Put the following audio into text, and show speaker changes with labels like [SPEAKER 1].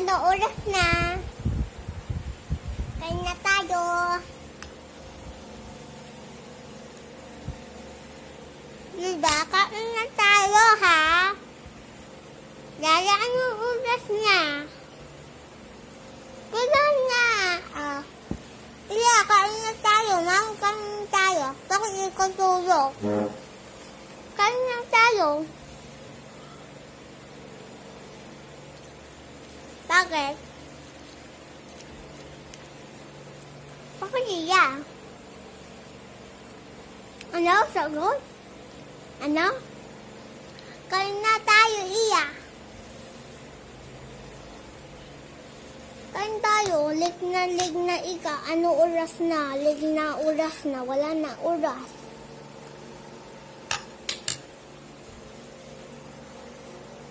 [SPEAKER 1] Ano oras na? Kain na tayo. Diba? Kain na tayo, ha? Lala, anong oras na? Kailan na? Iya, kain na tayo. Kain na tayo. Bakit ikaw tulog? Kain na tayo. Bakit? Bakit iya? Ano? Sagot? Ano? Kain na tayo, iya. Kain tayo. Lig na ika. Ano oras na? Lig na oras na. Wala na oras.